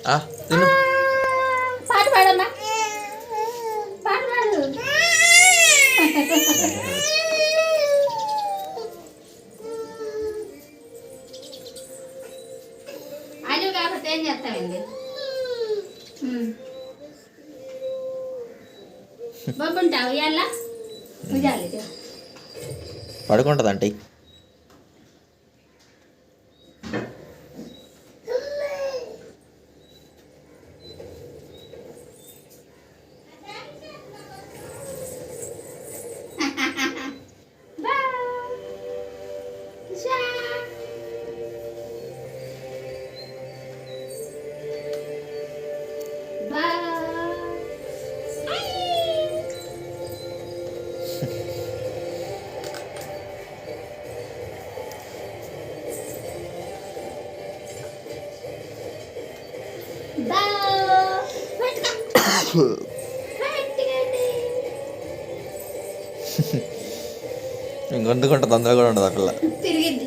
తిను. పాట పాడమ్మా, పాట పాడు. అలు కాకపోతే ఏం చేస్తామండి. బాబుంటావు ఇవాళ ఉజాలి పడుకుంటుందంటే ఇంకొందుకుంటే తొందరగా కూడా ఉండదు ఆ పిల్ల. తిరిగింది